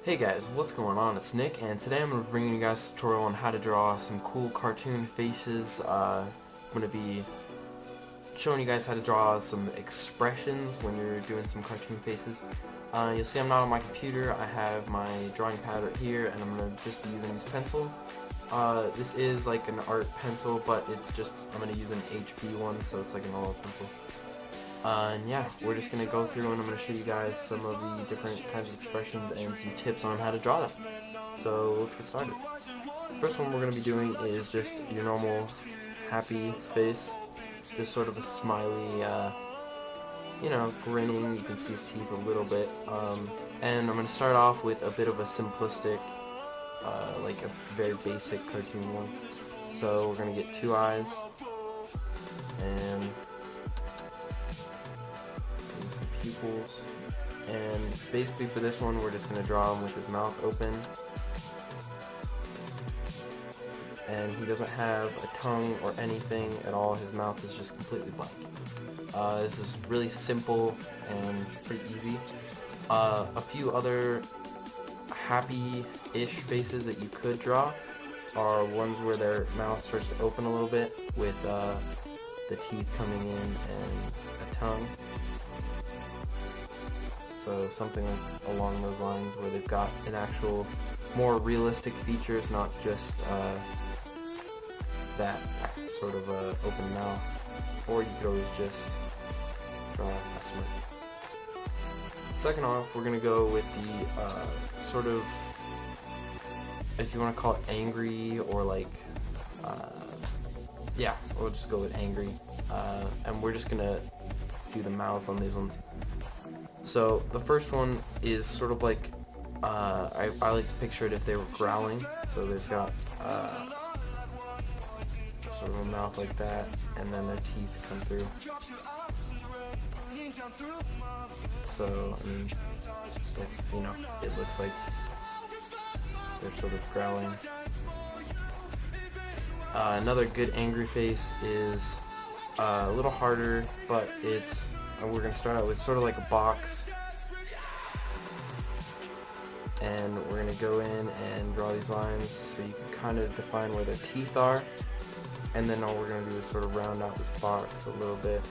Hey guys, what's going on? It's Nick, and today I'm going to be bringing you guys a tutorial on how to draw some cool cartoon faces. I'm going to be showing you guys how to draw some expressions when you're doing some cartoon faces. You'll see I'm not on my computer. I have my drawing pad right here, and I'm going to just be using this pencil. This is like an art pencil, but it's just, I'm going to use an HB one, so it's like an oil pencil. And yeah, we're just going to go through and I'm going to show you guys some of the different kinds of expressions and some tips on how to draw them. So let's get started. The first one we're going to be doing is just your normal happy face. Just sort of a smiley, grinning. You can see his teeth a little bit. And I'm going to start off with a bit of a simplistic, like a very basic cartoon one. So we're going to get two eyes and some pupils, and basically for this one we're just going to draw him with his mouth open, and he doesn't have a tongue or anything at all. His mouth is just completely blank. This is really simple and pretty easy. A few other happy-ish faces that you could draw are ones where their mouth starts to open a little bit with the teeth coming in and a tongue. So something along those lines where they've got an actual more realistic features, not just that sort of open mouth. Or you could always just draw a smirk. Second off, we're going to go with the sort of, if you want to call it angry, or like, yeah, we'll just go with angry. And we're just going to do the mouths on these ones. So the first one is sort of like, I like to picture it if they were growling. So they've got sort of a mouth like that, and then their teeth come through. So, I mean, if, it looks like they're sort of growling. Another good angry face is a little harder, but we're going to start out with sort of like a box, and we're going to go in and draw these lines so you can kind of define where their teeth are, and then all we're going to do is sort of round out this box a little bit.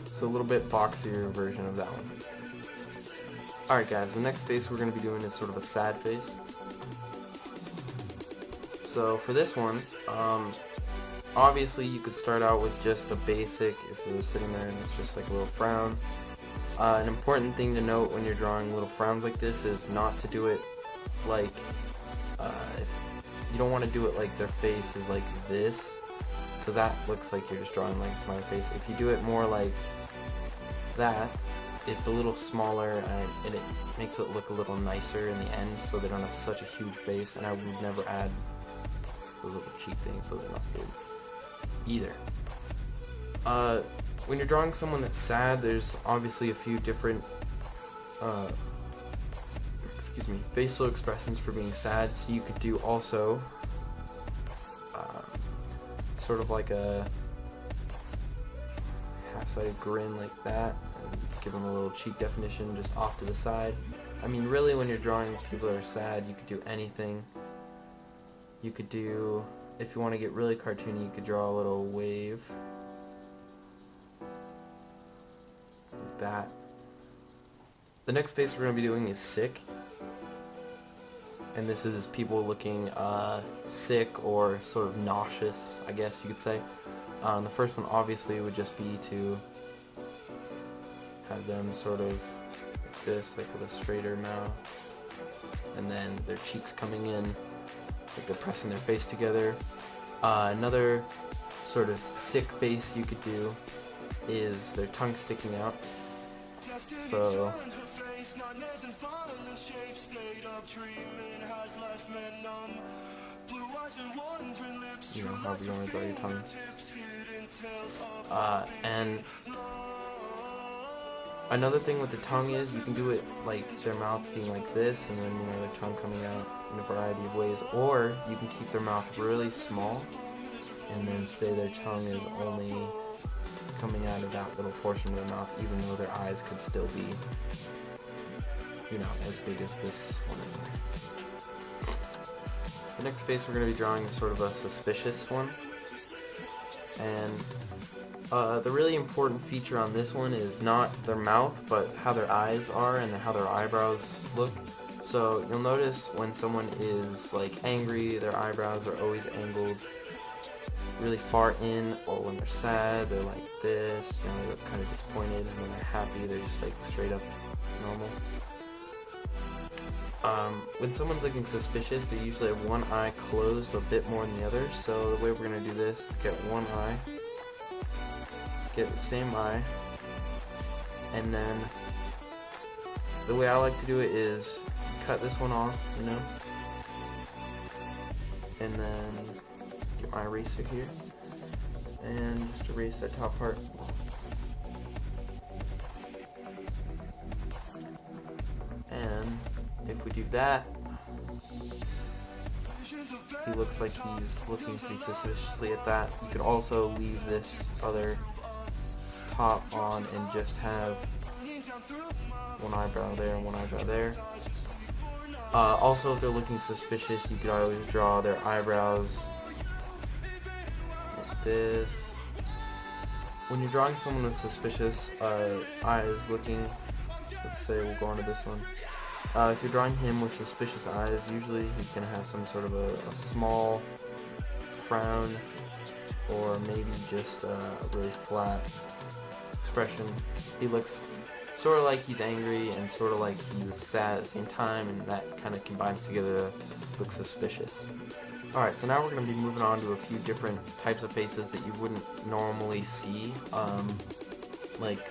So a little bit boxier version of that one. Alright guys, the next face we're going to be doing is sort of a sad face. So for this one, obviously you could start out with just a basic, if it was sitting there and it's just like a little frown. An important thing to note when you're drawing little frowns like this is not to do it like, if you don't want to do it like their face is like this, because that looks like you're just drawing like a smiley face. If you do it more like that, it's a little smaller, and it makes it look a little nicer in the end, so they don't have such a huge face, and I would never add those little cheek things, so they're not good either. When you're drawing someone that's sad, there's obviously a few different facial expressions for being sad. So you could do also sort of like a half-sided grin like that, and give them a little cheek definition just off to the side. I mean, really, when you're drawing people that are sad, you could do anything. You could do, if you want to get really cartoony, you could draw a little wave like that. The next face we're going to be doing is sick, and this is people looking sick or sort of nauseous, I guess you could say. The first one obviously would just be to have them sort of like this, like with a straighter mouth, and then their cheeks coming in, like they're pressing their face together. Another sort of sick face you could do is their tongue sticking out. So, however you want to draw your tongue. And another thing with the tongue is you can do it like their mouth being like this, and then their tongue coming out in a variety of ways, or you can keep their mouth really small and then say their tongue is only coming out of that little portion of their mouth, even though their eyes could still be, you know, as big as this one. The next face we're going to be drawing is sort of a suspicious one, and the really important feature on this one is not their mouth, but how their eyes are and how their eyebrows look. So you'll notice when someone is like angry, their eyebrows are always angled really far in, or when they're sad, they're like this, you know, they look kind of disappointed, and when they're happy, they're just like straight up normal. When someone's looking suspicious, they usually have one eye closed a bit more than the other, so the way we're going to do this is get one eye, get the same eye, and then the way I like to do it is cut this one off, you know, and then get my eraser here, and just erase that top part. And if we do that, he looks like he's looking pretty suspiciously at that. You could also leave this other top on and just have one eyebrow there and one eyebrow there. Also, if they're looking suspicious, you could always draw their eyebrows like this. When you're drawing someone with suspicious eyes looking, let's say we'll go on to this one. If you're drawing him with suspicious eyes, usually he's going to have some sort of a small frown, or maybe just a really flat expression. He looks sort of like he's angry and sort of like he's sad at the same time, and that kind of combines together to look suspicious. Alright, so now we're going to be moving on to a few different types of faces that you wouldn't normally see. Like,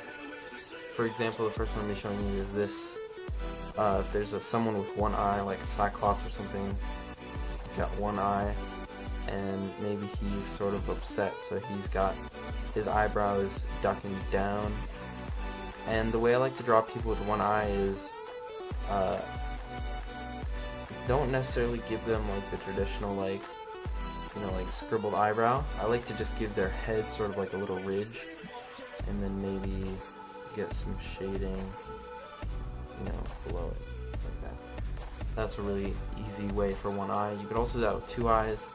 for example, the first one I'm showing you is this. If there's someone with one eye, like a cyclops or something, you've got one eye, and maybe he's sort of upset, so he's got his eyebrows ducking down. And the way I like to draw people with one eye is, don't necessarily give them like the traditional, like, you know, like scribbled eyebrow. I like to just give their head sort of like a little ridge, and then maybe get some shading, you know, below it, like that. That's a really easy way for one eye. You could also do that with two eyes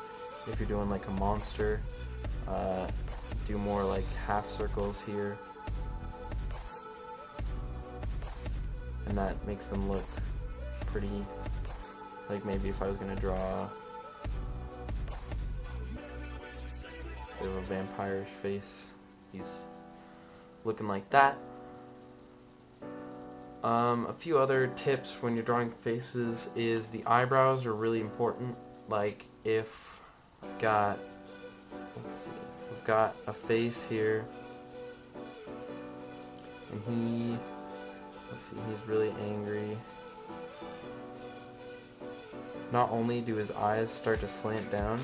if you're doing like a monster. Do more like half circles here, and that makes them look pretty, like maybe if I was going to draw a bit of a vampire-ish face, he's looking like that. A few other tips when you're drawing faces is the eyebrows are really important. Like if we've got, let's see, we've got a face here, and let's see, he's really angry. Not only do his eyes start to slant down,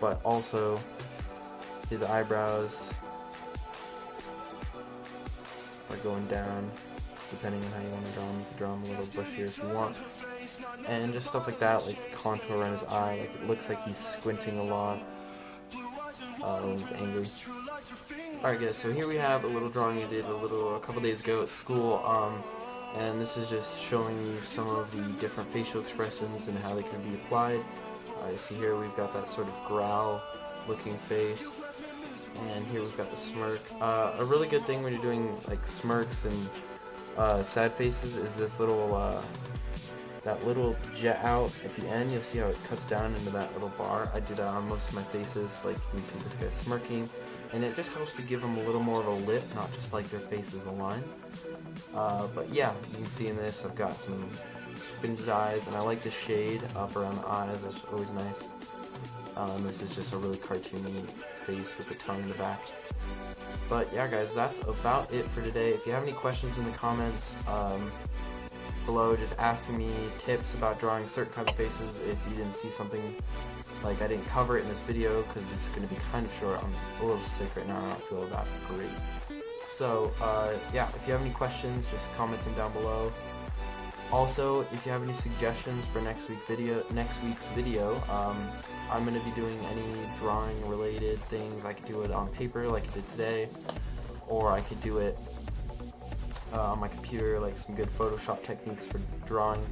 but also his eyebrows are going down, depending on how you want to draw him. You can draw him a little bushier if you want. And just stuff like that, like the contour around his eye, like it looks like he's squinting a lot when he's angry. Alright guys, so here we have a little drawing I did a couple days ago at school, and this is just showing you some of the different facial expressions and how they can be applied. You see here we've got that sort of growl looking face, and here we've got the smirk. A really good thing when you're doing like smirks and sad faces is this little that little jet out at the end. You'll see how it cuts down into that little bar. I do that on most of my faces, like you can see this guy smirking, and it just helps to give them a little more of a lip, not just like their faces aligned. But yeah, you can see in this I've got some squinted eyes, and I like the shade up around the eyes. That's always nice. This is just a really cartoony face with the tongue in the back. But yeah guys, that's about it for today. If you have any questions in the comments below, just asking me tips about drawing certain kinds of faces if you didn't see something, like I didn't cover it in this video because it's going to be kind of short. I'm a little sick right now, I don't feel that great. So yeah, if you have any questions, just comment them down below. Also, if you have any suggestions for next week's video, I'm going to be doing any drawing related things. I could do it on paper like I did today, or I could do it on my computer, like some good Photoshop techniques for drawing.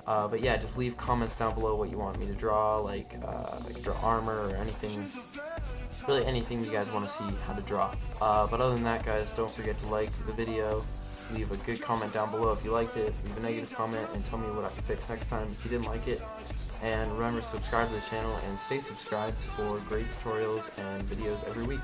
But yeah, just leave comments down below what you want me to draw, like I could draw armor or anything, really anything you guys want to see how to draw. But other than that, guys, don't forget to like the video, leave a good comment down below if you liked it, leave a negative comment and tell me what I can fix next time if you didn't like it. And remember to subscribe to the channel and stay subscribed for great tutorials and videos every week.